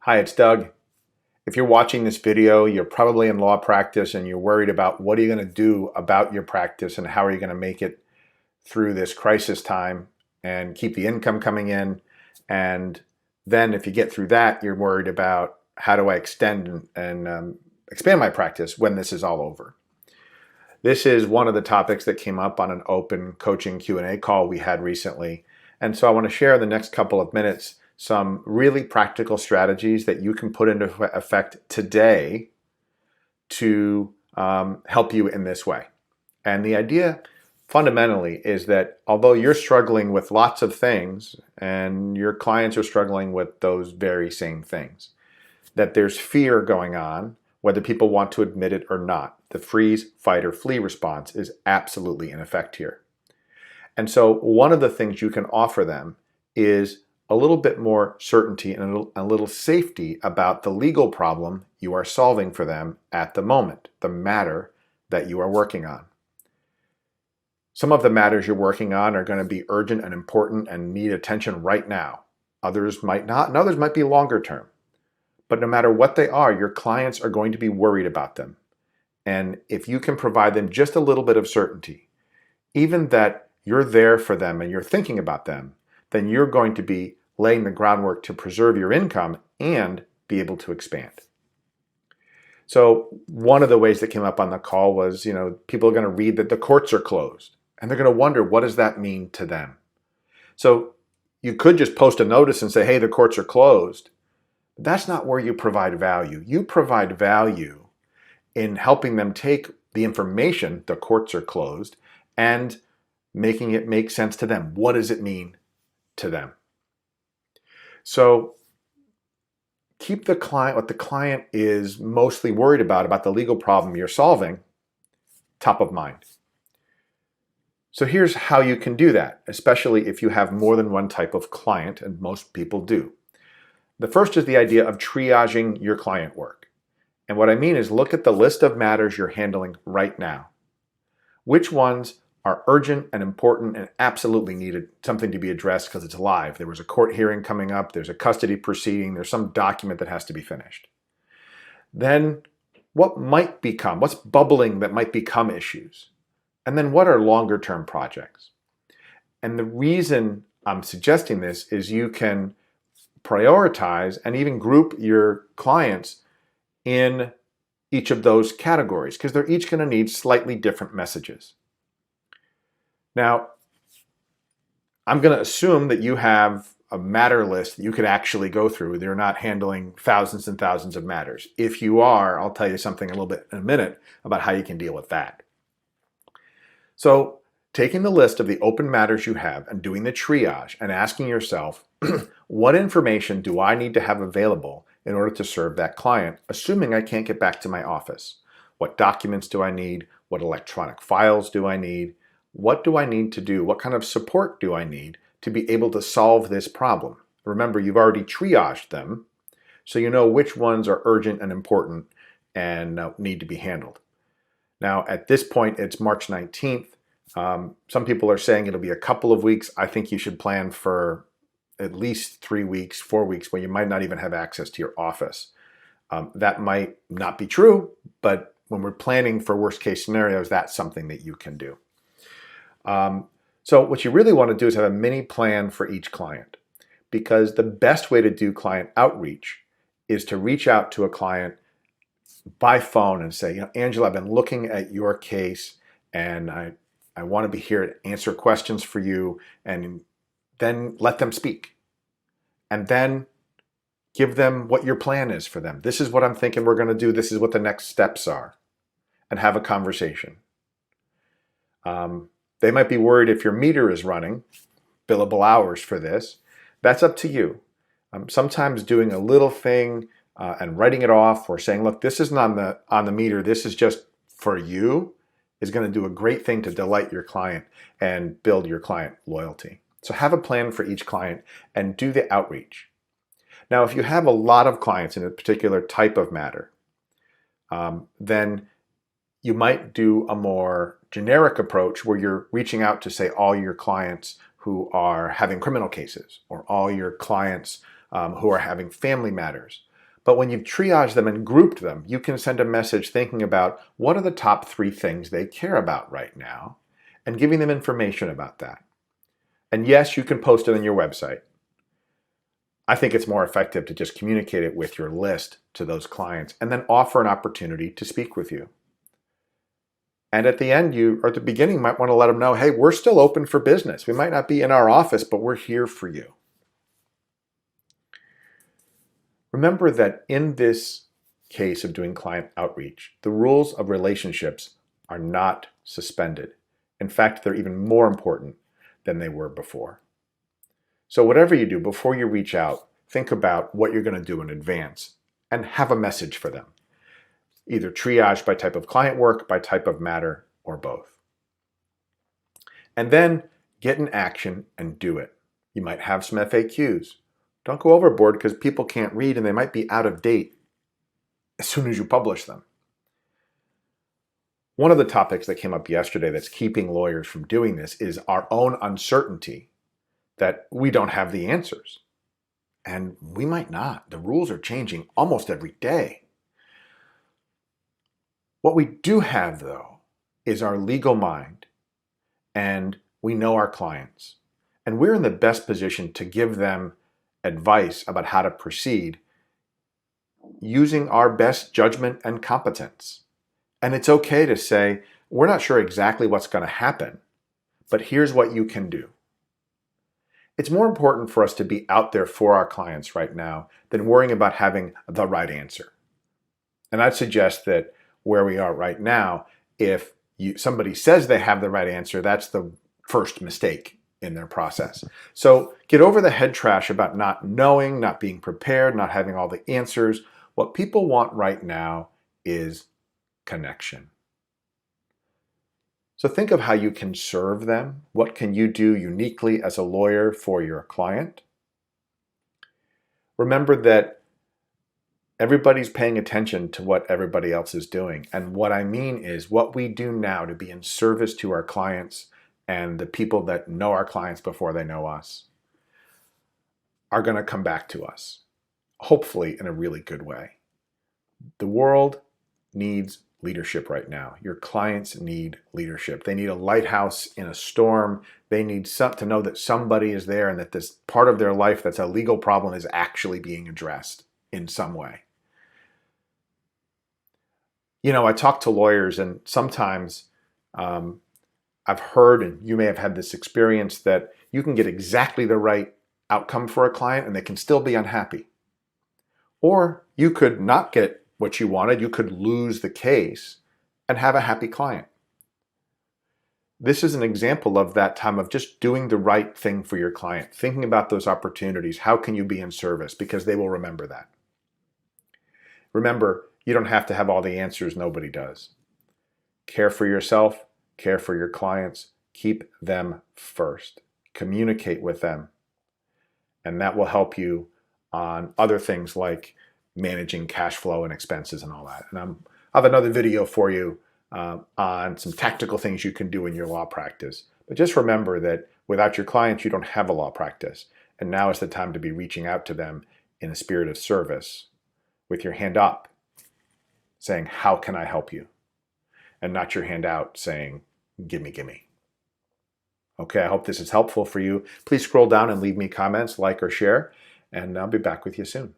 Hi, it's Doug. If you're watching this video, you're probably in law practice and you're worried about what are you going to do about your practice and how are you going to make it through this crisis time and keep the income coming in. And then if you get through that, you're worried about how do I extend and expand my practice when this is all over. This is one of the topics that came up on an open coaching Q&A call we had recently. And so I want to share in the next couple of minutes some really practical strategies that you can put into effect today to help you in this way. And the idea fundamentally is that although you're struggling with lots of things and your clients are struggling with those very same things, that there's fear going on, whether people want to admit it or not. The freeze, fight, or flee response is absolutely in effect here. And so one of the things you can offer them is a little bit more certainty and a little safety about the legal problem you are solving for them at the moment, the matter that you are working on. Some of the matters you're working on are going to be urgent and important and need attention right now. Others might not, and others might be longer term. But no matter what they are, your clients are going to be worried about them. And if you can provide them just a little bit of certainty, even that you're there for them and you're thinking about them, then you're going to be laying the groundwork to preserve your income and be able to expand. So one of the ways that came up on the call was, people are going to read that the courts are closed and they're going to wonder, what does that mean to them? So you could just post a notice and say, hey, the courts are closed. That's not where you provide value. You provide value in helping them take the information, the courts are closed, and making it make sense to them. What does it mean to them? So keep the client, what the client is mostly worried about the legal problem you're solving, top of mind. So here's how you can do that, especially if you have more than one type of client, and most people do. The first is the idea of triaging your client work. And what I mean is look at the list of matters you're handling right now. Which ones are urgent and important and absolutely needed something to be addressed because it's live. There was a court hearing coming up, there's a custody proceeding, there's some document that has to be finished. Then what's bubbling that might become issues? And then what are longer term projects? And the reason I'm suggesting this is you can prioritize and even group your clients in each of those categories because they're each going to need slightly different messages. Now, I'm going to assume that you have a matter list that you could actually go through. They're not handling thousands and thousands of matters. If you are, I'll tell you something a little bit in a minute about how you can deal with that. So taking the list of the open matters you have and doing the triage and asking yourself, what information do I need to have available in order to serve that client, assuming I can't get back to my office? What documents do I need? What electronic files do I need? What do I need to do? What kind of support do I need to be able to solve this problem? Remember, you've already triaged them, so you know which ones are urgent and important and need to be handled. Now, at this point, it's March 19th. Some people are saying it'll be a couple of weeks. I think you should plan for at least 3 weeks, 4 weeks, when you might not even have access to your office. That might not be true, but when we're planning for worst case scenarios, that's something that you can do. So what you really want to do is have a mini plan for each client, because the best way to do client outreach is to reach out to a client by phone and say, Angela, I've been looking at your case and I want to be here to answer questions for you, and then let them speak. And then give them what your plan is for them. This is what I'm thinking we're going to do. This is what the next steps are. And have a conversation. They might be worried if your meter is running, billable hours for this. That's up to you. Sometimes doing a little thing and writing it off or saying, look, this isn't on the meter, this is just for you, is going to do a great thing to delight your client and build your client loyalty. So have a plan for each client and do the outreach. Now, if you have a lot of clients in a particular type of matter, then you might do a more generic approach where you're reaching out to, say, all your clients who are having criminal cases or all your clients who are having family matters. But when you've triaged them and grouped them, you can send a message thinking about what are the top 3 things they care about right now and giving them information about that. And yes, you can post it on your website. I think it's more effective to just communicate it with your list to those clients and then offer an opportunity to speak with you. And at the end, or at the beginning, might want to let them know, hey, we're still open for business. We might not be in our office, but we're here for you. Remember that in this case of doing client outreach, the rules of relationships are not suspended. In fact, they're even more important than they were before. So whatever you do, before you reach out, think about what you're going to do in advance and have a message for them. Either triage by type of client work, by type of matter, or both. And then get in action and do it. You might have some FAQs. Don't go overboard because people can't read and they might be out of date as soon as you publish them. One of the topics that came up yesterday that's keeping lawyers from doing this is our own uncertainty that we don't have the answers. And we might not. The rules are changing almost every day. What we do have, though, is our legal mind, and we know our clients. And we're in the best position to give them advice about how to proceed using our best judgment and competence. And it's okay to say, we're not sure exactly what's going to happen, but here's what you can do. It's more important for us to be out there for our clients right now than worrying about having the right answer. And I'd suggest that where we are right now, if somebody says they have the right answer, that's the first mistake in their process. So get over the head trash about not knowing, not being prepared, not having all the answers. What people want right now is connection. So think of how you can serve them. What can you do uniquely as a lawyer for your client? Remember that everybody's paying attention to what everybody else is doing. And what I mean is what we do now to be in service to our clients and the people that know our clients before they know us are going to come back to us, hopefully in a really good way. The world needs leadership right now. Your clients need leadership. They need a lighthouse in a storm. They need to know that somebody is there and that this part of their life that's a legal problem is actually being addressed in some way. You know, I talk to lawyers and sometimes I've heard, and you may have had this experience, that you can get exactly the right outcome for a client and they can still be unhappy. Or you could not get what you wanted, you could lose the case and have a happy client. This is an example of that time of just doing the right thing for your client, thinking about those opportunities. How can you be in service? Because they will remember that. Remember, you don't have to have all the answers. Nobody does. Care for yourself, care for your clients, keep them first. Communicate with them. And that will help you on other things like managing cash flow and expenses and all that. And I have another video for you on some tactical things you can do in your law practice. But just remember that without your clients, you don't have a law practice. And now is the time to be reaching out to them in a spirit of service with your hand up, saying, how can I help you? And not your hand out saying, gimme, gimme. Okay, I hope this is helpful for you. Please scroll down and leave me comments, like or share, and I'll be back with you soon.